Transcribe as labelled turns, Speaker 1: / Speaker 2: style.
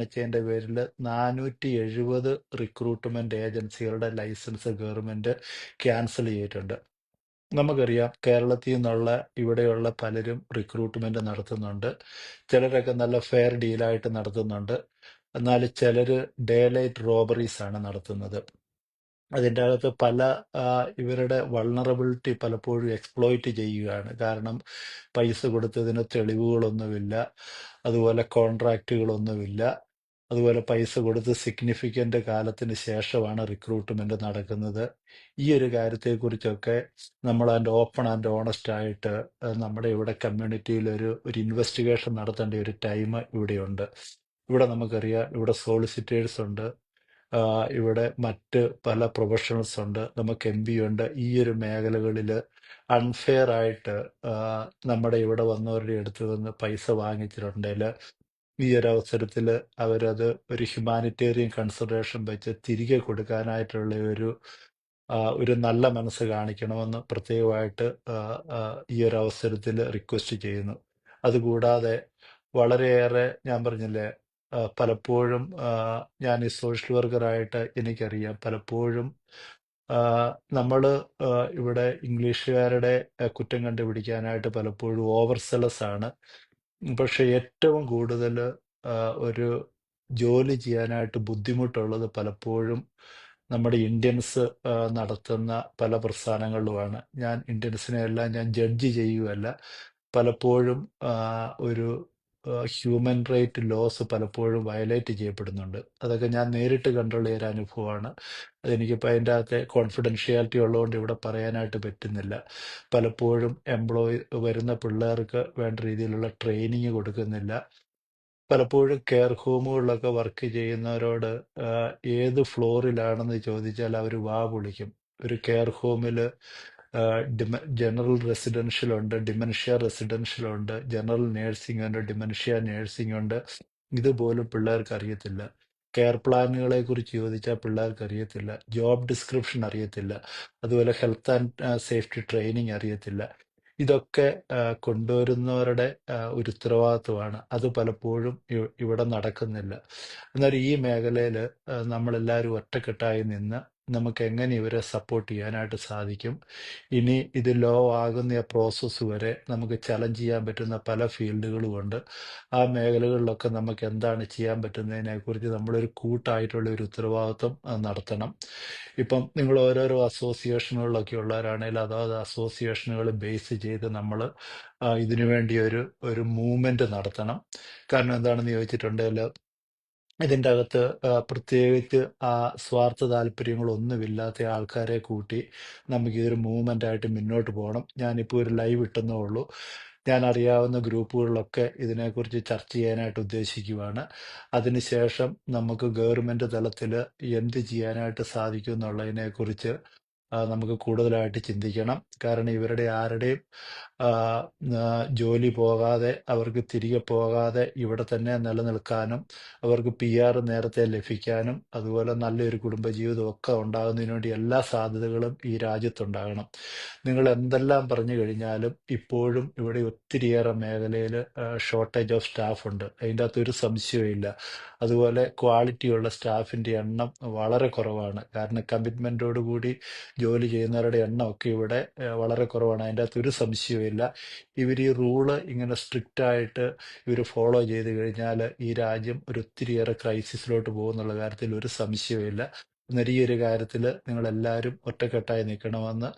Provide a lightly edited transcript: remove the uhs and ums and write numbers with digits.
Speaker 1: വെച്ചതിന്റെ പേരിൽ 470 റിക്രൂട്ട്മെന്റ് ഏജൻസികളുടെ licence government cancel ചെയ്തിട്ടുണ്ട്. നമുക്കറിയാം കേരളത്തിൽ നിന്നുള്ള ഇവിടെയുള്ള പലരും റിക്രൂട്ട്മെന്റ് നടത്തുന്നുണ്ട്. ചിലരൊക്കെ നല്ല ഫെയർ ഡീലായിട്ട് നടത്തുന്നുണ്ട്. എന്നാൽ ചിലര് ഡേ ലൈറ്റ് റോബറീസ് ആണ് നടത്തുന്നത്. അതിൻ്റെ അകത്ത് പല ഇവരുടെ വൾണറബിലിറ്റി പലപ്പോഴും എക്സ്പ്ലോയിറ്റ് ചെയ്യുകയാണ്. കാരണം പൈസ കൊടുത്തതിന് തെളിവുകളൊന്നുമില്ല, അതുപോലെ കോൺട്രാക്റ്റുകളൊന്നുമില്ല, അതുപോലെ പൈസ കൊടുത്ത് സിഗ്നിഫിക്കന്റ് കാലത്തിന് ശേഷമാണ് റിക്രൂട്ട്മെന്റ് നടക്കുന്നത്. ഈ ഒരു കാര്യത്തെക്കുറിച്ചൊക്കെ നമ്മൾ അതിൻ്റെ ഓപ്പൺ ആൻഡ് ഓണസ്റ്റ് ആയിട്ട് നമ്മുടെ ഇവിടെ കമ്മ്യൂണിറ്റിയിൽ ഒരു ഇൻവെസ്റ്റിഗേഷൻ നടത്തേണ്ട ഒരു ടൈം ഇവിടെയുണ്ട്. ഇവിടെ നമുക്കറിയാം, ഇവിടെ സോളിസിറ്റേഴ്സ് ഉണ്ട്, ഇവിടെ മറ്റ് പല പ്രൊഫഷണൽസ് ഉണ്ട്, നമുക്ക് MBA ഉണ്ട്. ഈ ഒരു മേഖലകളിൽ അൺഫെയർ ആയിട്ട് ആ, നമ്മുടെ ഇവിടെ വന്നവരുടെ അടുത്ത് നിന്ന് പൈസ വാങ്ങിച്ചിട്ടുണ്ടെങ്കിൽ ഈ ഒരു അവസരത്തിൽ അവരത് ഒരു ഹ്യൂമാനിറ്റേറിയൻ കൺസിഡറേഷൻ വെച്ച് തിരികെ കൊടുക്കാനായിട്ടുള്ള ഒരു നല്ല മനസ്സ് കാണിക്കണമെന്ന് പ്രത്യേകമായിട്ട് ആ, ആ, ഈ ഒരു അവസരത്തിൽ റിക്വസ്റ്റ് ചെയ്യുന്നു. അതുകൂടാതെ വളരെയേറെ ഞാൻ പറഞ്ഞില്ലേ, പലപ്പോഴും ഞാൻ ഈ സോഷ്യൽ വർക്കറായിട്ട് എനിക്കറിയാം, പലപ്പോഴും നമ്മൾ ഇവിടെ ഇംഗ്ലീഷുകാരുടെ കുറ്റം കണ്ടുപിടിക്കാനായിട്ട് പലപ്പോഴും ഓവർസെലസ് ആണ്. പക്ഷെ ഏറ്റവും കൂടുതൽ ഒരു ജോലി ചെയ്യാനായിട്ട് ബുദ്ധിമുട്ടുള്ളത് പലപ്പോഴും നമ്മുടെ ഇന്ത്യൻസ് നടത്തുന്ന പല പ്രസ്ഥാനങ്ങളിലുമാണ്. ഞാൻ ഇന്ത്യൻസിനെ എല്ലാം ഞാൻ ജഡ്ജ് ചെയ്യുകയല്ല. പലപ്പോഴും ആ, ഒരു ഹ്യൂമൻ റൈറ്റ് ലോസ് പലപ്പോഴും വയലേറ്റ് ചെയ്യപ്പെടുന്നുണ്ട്. അതൊക്കെ ഞാൻ നേരിട്ട് കണ്ടുള്ള ഒരു അനുഭവമാണ്. അതെനിക്കിപ്പോൾ അതിൻ്റെ അകത്തെ കോൺഫിഡൻഷ്യാലിറ്റി ഉള്ളതുകൊണ്ട് ഇവിടെ പറയാനായിട്ട് പറ്റുന്നില്ല. പലപ്പോഴും വരുന്ന പിള്ളേർക്ക് വേണ്ട രീതിയിലുള്ള ട്രെയിനിങ് കൊടുക്കുന്നില്ല. പലപ്പോഴും കെയർ ഹോമുകളിലൊക്കെ വർക്ക് ചെയ്യുന്നവരോട് ഏത് ഫ്ലോറിലാണെന്ന് ചോദിച്ചാൽ അവർ വാ പൊളിക്കും. ഒരു കെയർ ഹോമിൽ ജനറൽ റെസിഡൻഷ്യൽ ഉണ്ട്, ഡിമെൻഷ്യ റെസിഡൻഷ്യൽ ഉണ്ട്, ജനറൽ നേഴ്സിംഗ് ഉണ്ട്, ഡിമെൻഷ്യ നേഴ്സിംഗ് ഉണ്ട്. ഇതുപോലും പിള്ളേർക്ക് അറിയത്തില്ല. കെയർ പ്ലാനുകളെ കുറിച്ച് ചോദിച്ചാൽ പിള്ളേർക്ക് അറിയത്തില്ല. ജോബ് ഡിസ്ക്രിപ്ഷൻ അറിയത്തില്ല. അതുപോലെ ഹെൽത്ത് ആൻഡ് സേഫ്റ്റി ട്രെയിനിങ് അറിയത്തില്ല. ഇതൊക്കെ കൊണ്ടുവരുന്നവരുടെ ഒരു ഉത്തരവാദിത്വമാണ്. അത് പലപ്പോഴും ഇവിടെ നടക്കുന്നില്ല. എന്നാൽ ഈ മേഖലയിൽ നമ്മളെല്ലാവരും ഒറ്റക്കെട്ടായി നിന്ന് നമുക്ക് എങ്ങനെ ഇവരെ സപ്പോർട്ട് ചെയ്യാനായിട്ട് സാധിക്കും. ഇനി ഇത് ലോ ആകുന്ന ആ പ്രോസസ്സ് വരെ നമുക്ക് ചലഞ്ച് ചെയ്യാൻ പറ്റുന്ന പല ഫീൽഡുകളുമുണ്ട്. ആ മേഖലകളിലൊക്കെ നമുക്ക് എന്താണ് ചെയ്യാൻ പറ്റുന്നതിനെക്കുറിച്ച് നമ്മളൊരു കൂട്ടായിട്ടുള്ള ഒരു ഉത്തരവാദിത്വം നടത്തണം. ഇപ്പം നിങ്ങൾ ഓരോരോ അസോസിയേഷനുകളിലൊക്കെ ഉള്ളവരാണെങ്കിൽ അതാത് അസോസിയേഷനുകൾ ബേസ് ചെയ്ത് നമ്മൾ ഇതിനു വേണ്ടി ഒരു മൂവ്മെന്റ് നടത്തണം. കാരണം എന്താണെന്ന് ചോദിച്ചിട്ടുണ്ടെങ്കിൽ ഇതിൻ്റെ അകത്ത് പ്രത്യേകിച്ച് സ്വാർത്ഥ താല്പര്യങ്ങളൊന്നുമില്ലാത്ത ആൾക്കാരെ കൂട്ടി നമുക്ക് ഇതൊരു മൂവ്മെന്റ് ആയിട്ട് മുന്നോട്ട് പോകണം. ഞാനിപ്പോൾ ഒരു ലൈവ് ഇട്ടെന്നേ ഉള്ളൂ. ഞാൻ അറിയാവുന്ന ഗ്രൂപ്പുകളിലൊക്കെ ഇതിനെക്കുറിച്ച് ചർച്ച ചെയ്യാനായിട്ട് ഉദ്ദേശിക്കുവാണ്. അതിനുശേഷം നമുക്ക് ഗവൺമെന്റ് തലത്തിൽ എന്ത് ചെയ്യാനായിട്ട് സാധിക്കും എന്നുള്ളതിനെക്കുറിച്ച് നമുക്ക് കൂടുതലായിട്ട് ചിന്തിക്കണം. കാരണം ഇവരുടെ ആരുടെയും ആ, ആ, ജോലി പോകാതെ, അവർക്ക് തിരികെ പോകാതെ ഇവിടെ തന്നെ നിലനിൽക്കാനും അവർക്ക് PR നേരത്തെ ലഭിക്കാനും അതുപോലെ നല്ലൊരു കുടുംബജീവിതം ഒക്കെ ഉണ്ടാകുന്നതിന് വേണ്ടി എല്ലാ സാധ്യതകളും ഈ രാജ്യത്തുണ്ടാകണം. നിങ്ങൾ എന്തെല്ലാം പറഞ്ഞു കഴിഞ്ഞാലും ഇപ്പോഴും ഇവിടെ ഒത്തിരിയേറെ മേഖലയിൽ ഷോർട്ടേജ് ഓഫ് സ്റ്റാഫ് ഉണ്ട്. അതിൻ്റെ അകത്ത് ഒരു സംശയവുമില്ല. അതുപോലെ ക്വാളിറ്റിയുള്ള സ്റ്റാഫിൻ്റെ എണ്ണം വളരെ കുറവാണ്. കാരണം കമ്മിറ്റ്മെൻറ്റോട് കൂടി ജോലി ചെയ്യുന്നവരുടെ എണ്ണമൊക്കെ ഇവിടെ വളരെ കുറവാണ്. അതിൻ്റെ അകത്ത് ഒരു സംശയവുമില്ല. ഇവർ ഈ റൂള് ഇങ്ങനെ സ്ട്രിക്റ്റ് ആയിട്ട് ഇവർ ഫോളോ ചെയ്ത് കഴിഞ്ഞാൽ ഈ രാജ്യം ഒരു ഒത്തിരിയേറെ ക്രൈസിസിലോട്ട് പോകുന്നുള്ള കാര്യത്തിൽ ഒരു സംശയവുമില്ല. എന്നാൽ ഈ ഒരു കാര്യത്തിൽ നിങ്ങൾ എല്ലാവരും ഒറ്റക്കെട്ടായി നിൽക്കണമെന്ന്